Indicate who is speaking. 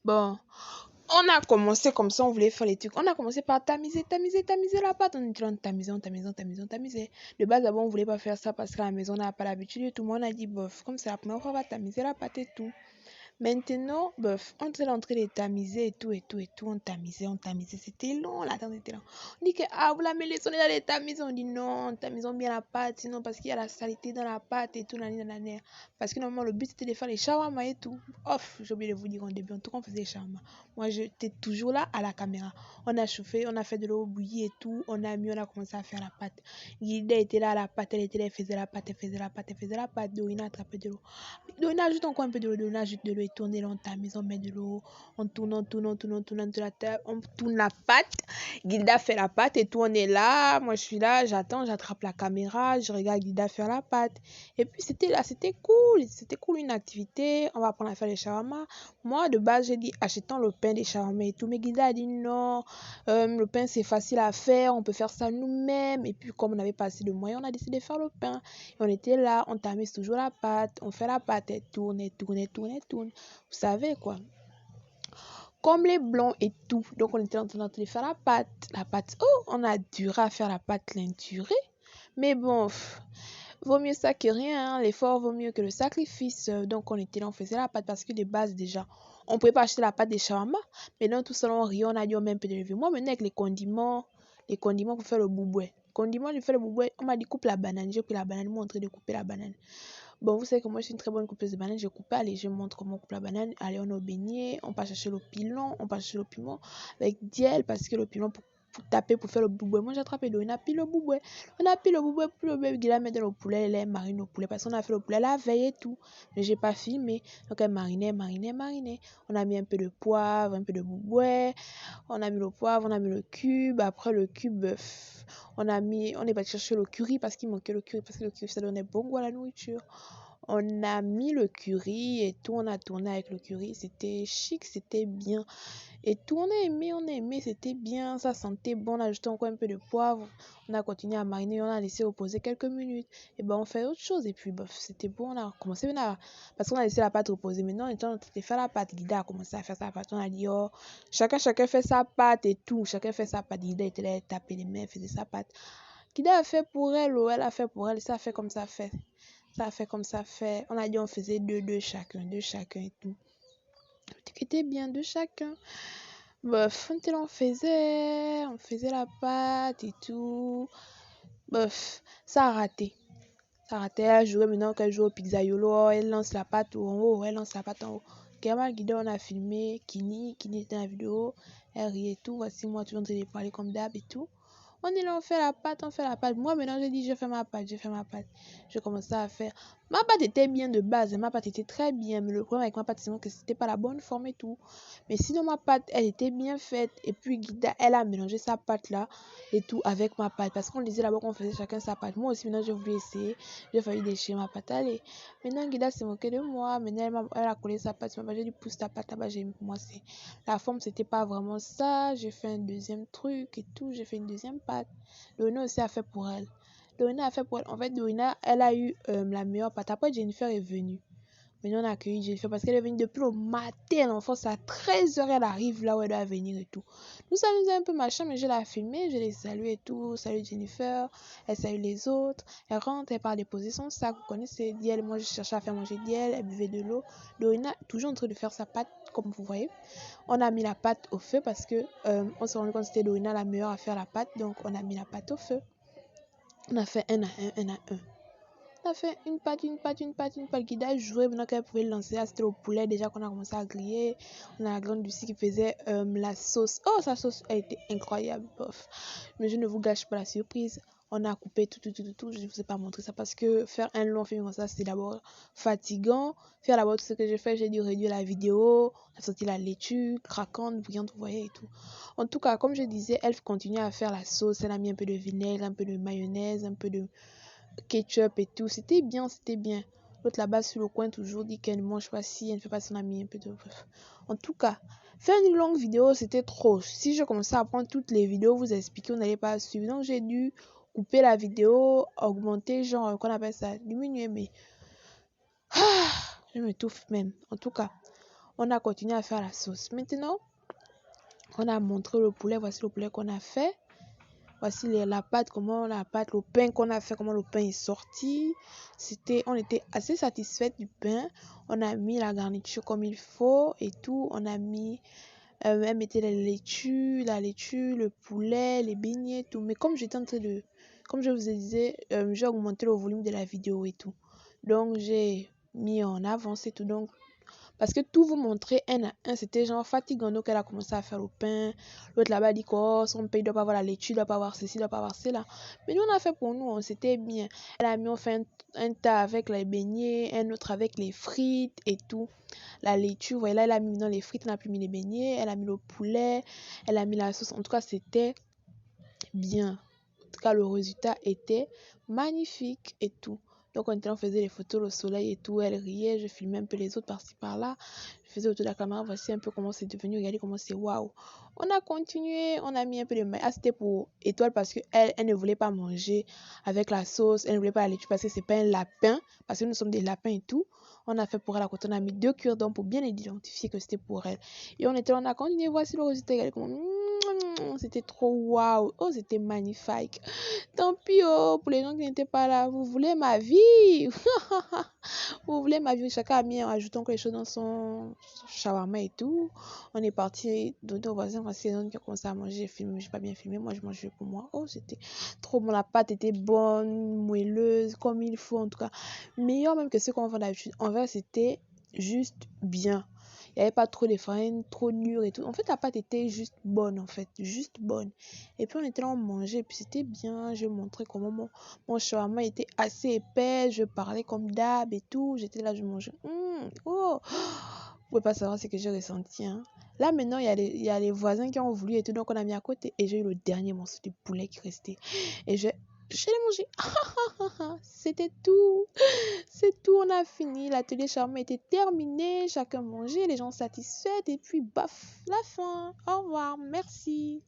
Speaker 1: Bon, on a commencé comme ça, on voulait faire les trucs. On a commencé par tamiser la pâte. On était en tamiser. De base, d'abord, on voulait pas faire ça parce qu'à la maison, on n'a pas l'habitude et tout. Le monde a dit, bof, comme c'est la première fois, on va tamiser la pâte et tout. Maintenant, bof, on était en train de tamiser et tout. On tamisait. C'était long, l'attente était long. On dit que, ah, vous la mettez sur les tamiser. On dit non, tamisons bien la pâte, sinon parce qu'il y a la saleté dans la pâte et tout, nanana. Parce que normalement, le but c'était de faire les shawarma et tout. Off, j'ai oublié de vous dire en début, en tout cas, on faisait les shawarma. Moi, j'étais toujours là à la caméra. On a chauffé, on a fait de l'eau bouillie et tout. On a commencé à faire la pâte. Guilda était là, la pâte, elle était là, elle faisait la pâte. Dorina attrapait de l'eau. Dorina ajoute encore un peu de l'eau, Dorina ajoute de l'eau et tourne dans ta maison, on met de l'eau. On tourne de la terre, on tourne la pâte. Gilda fait la pâte et tout, on est là. Moi, je suis là, j'attends, j'attrape la caméra, je regarde Gilda faire la pâte. Et puis, c'était cool, une activité. On va apprendre à faire les shawarma. Moi, de base, j'ai dit, achetons le pain des shawarma et tout. Mais Gilda a dit non, le pain, c'est facile à faire, on peut faire ça nous-mêmes. Et puis, comme on n'avait pas assez de moyens, on a décidé de faire le pain. Et on était là, on tamise toujours la pâte, on fait la pâte, elle tourne. Vous savez quoi? Comme les blancs et tout. Donc, on était en train de faire la pâte. Oh, on a duré à faire la pâte, l'indurée. Mais bon, vaut mieux ça que rien. Hein. L'effort vaut mieux que le sacrifice. Donc, on était là, on faisait la pâte parce que de base, déjà, on pouvait pas acheter la pâte des shawarma. Maintenant, tout seul, on riait, on a dit, on met un peu de levure. Moi, maintenant, avec les condiments pour faire le bouboué. Condiments, je fais le bouboué. On m'a dit, coupe la banane. J'ai pris la banane, moi, en train de couper la banane. Bon, vous savez que moi, je suis une très bonne coupeuse de banane. Je coupe, allez, je montre comment on coupe la banane. Allez, on est au beignet, on passe chercher le pilon, on passe chercher le piment avec diel parce que le piment pour taper pour faire le bouboué. Moi, j'ai attrapé l'eau, on a pile le bouboué. On a pile le bouboué pour le bébé. Il a mis dans le poulet, elle marine au poulet parce qu'on a fait le poulet la veille et tout. Mais j'ai pas filmé. Donc, elle marinait. On a mis un peu de poivre, un peu de bouboué. On a mis le poivre, on a mis le cube. Après le cube, on est parti chercher le curry parce qu'il manquait le curry parce que le curry ça donnait bon goût à la nourriture. On a mis le curry et tout, on a tourné avec le curry, c'était chic, c'était bien. Et tout, on a aimé, c'était bien, ça sentait bon, on a ajouté encore un peu de poivre, on a continué à mariner, on a laissé reposer quelques minutes. Et ben on fait autre chose et puis bof, c'était bon, on a commencé maintenant, parce qu'on a laissé la pâte reposer. Maintenant, on est en train de faire la pâte, Guida a commencé à faire sa pâte, on a dit oh, chacun fait sa pâte et tout, chacun fait sa pâte, Guida était là, taper les mains, faisait sa pâte. Guida a fait pour elle, ou elle a fait pour elle, ça a fait comme ça fait. Ça a fait comme ça fait. On a dit on faisait deux chacun et tout. C'était bien de chacun. Bref, on faisait la pâte et tout. Bref, ça a raté. Elle a joué maintenant qu'elle joue au pizzaiolo. Elle lance la pâte en haut. Kemal Guida, on a filmé. Kini était dans la vidéo. Elle rit et tout. Voici moi, toujours en train de parler comme d'hab et tout. On est là, on fait la pâte. Moi, maintenant, j'ai dit, je fais ma pâte. Je commence à faire. Ma pâte était bien de base. Ma pâte était très bien. Mais le problème avec ma pâte, c'est que c'était pas la bonne forme et tout. Mais sinon, ma pâte, elle était bien faite. Et puis, Guida, elle a mélangé sa pâte là et tout avec ma pâte. Parce qu'on disait là-bas qu'on faisait chacun sa pâte. Moi aussi, maintenant, j'ai voulu essayer. J'ai failli déchirer ma pâte. Allez. Maintenant, Guida s'est moquée de moi. Maintenant, elle a collé sa pâte. J'ai dit, pousse ta pâte là-bas. Moi, c'est la forme, c'était pas vraiment ça. J'ai fait un deuxième truc et tout. J'ai fait une deuxième pâte. Dorina aussi a fait pour elle. En fait, Dorina, elle a eu la meilleure pâte. Après, Jennifer est venue. Maintenant, on a accueilli Jennifer parce qu'elle est venue depuis le matin. L'enfant, c'est à 13h, elle arrive là où elle doit venir et tout. Nous amusons un peu machin, mais je l'ai filmée, je l'ai saluée et tout. Salut Jennifer, elle salue les autres. Elle rentre, elle part déposer son sac. Vous connaissez Diel, moi je cherchais à faire manger Diel, elle buvait de l'eau. Dorina, toujours en train de faire sa pâte, comme vous voyez. On a mis la pâte au feu parce que on s'est rendu compte que c'était Dorina la meilleure à faire la pâte. Donc, on a mis la pâte au feu. On a fait un à un. On a fait une pâte. Guida jouait maintenant qu'elle pouvait le lancer. C'était au poulet déjà qu'on a commencé à griller. On a la grande Lucie qui faisait la sauce. Oh, sa sauce a été incroyable, bof. Mais je ne vous gâche pas la surprise. On a coupé tout. Je ne vous ai pas montré ça parce que faire un long film comme ça, c'est d'abord fatigant. Faire d'abord tout ce que j'ai fait, j'ai dû réduire la vidéo. On a sorti la laitue, craquante, brillante, vous voyez et tout. En tout cas, comme je disais, elle continue à faire la sauce. Elle a mis un peu de vinaigre, un peu de mayonnaise, un peu de ketchup et tout. C'était bien. L'autre là-bas sur le coin toujours dit qu'elle ne mange pas si, elle ne fait pas son ami un peu de... En tout cas, faire une longue vidéo, c'était trop. Si je commençais à prendre toutes les vidéos, vous expliquer, vous n'allez pas suivre. Donc, j'ai dû couper la vidéo, augmenter, genre, qu'on appelle ça, diminuer, mais... je m'étouffe même. En tout cas, On a continué à faire la sauce. Maintenant, on a montré le poulet. Voici le poulet qu'on a fait. Voici la pâte, le pain qu'on a fait, comment le pain est sorti. On était assez satisfait du pain. On a mis la garniture comme il faut et tout. On a mis, elle mettait la laitue, le poulet, les beignets, tout. Mais comme comme je vous disais, j'ai augmenté le volume de la vidéo et tout. Donc, j'ai mis en avance et tout. Donc, parce que tout vous montrer un à un, c'était genre fatigant. Donc, elle a commencé à faire le pain. L'autre là-bas dit que son pain, il doit pas avoir la laitue, il doit pas avoir ceci, il doit pas avoir cela. Mais nous, on a fait pour nous, c'était bien. Elle a mis, on fait un tas avec les beignets, un autre avec les frites et tout. La laitue, voilà, elle a mis dans les frites, elle n'a plus mis les beignets, elle a mis le poulet, elle a mis la sauce. En tout cas, c'était bien. En tout cas, le résultat était magnifique et tout. Donc, on faisait les photos, le soleil et tout. Elle riait, je filmais un peu les autres par-ci par-là. Je faisais autour de la caméra. Voici un peu comment c'est devenu. Regardez comment c'est waouh. On a continué, on a mis un peu de maille. Ah, c'était pour Étoile parce qu'elle ne voulait pas manger avec la sauce. Elle ne voulait pas la laitue parce que c'est pas un lapin. Parce que nous sommes des lapins et tout. On a fait pour elle à côté. On a mis 2 cure-dents pour bien identifier que c'était pour elle. Et on a continué. Voici le résultat. Regardez comment. C'était trop waouh. Oh, c'était magnifique. Tant pis, oh, pour les gens qui n'étaient pas là, vous voulez ma vie? Vous voulez ma vie? Chacun a mis en ajoutant quelque chose dans son shawarma et tout. On est parti de nos voisins, voici les gens qui ont commencé à manger. J'ai filmé, j'ai pas bien filmé, moi je mangeais pour moi. Oh, c'était trop bon. La pâte était bonne, moelleuse, comme il faut en tout cas. Meilleur même que ce qu'on fait d'habitude. En vrai, c'était juste bien. Il n'y avait pas trop de farine, trop dur et tout. En fait, la pâte était juste bonne, en fait. Juste bonne. Et puis, on était là, on mangeait. Et puis, c'était bien. Je montrais comment mon shawarma était assez épais. Je parlais comme d'hab et tout. J'étais là, je mangeais. Oh! Vous pouvez pas savoir ce que j'ai ressenti. Hein. Là, maintenant, il y a les voisins qui ont voulu et tout. Donc, on a mis à côté. Et j'ai eu le dernier morceau de poulet qui restait. Et je l'ai mangé. C'était tout. C'est tout, on a fini. L'atelier shawarma était terminé. Chacun mangeait, les gens satisfaits. Et puis, baf, la fin. Au revoir, merci.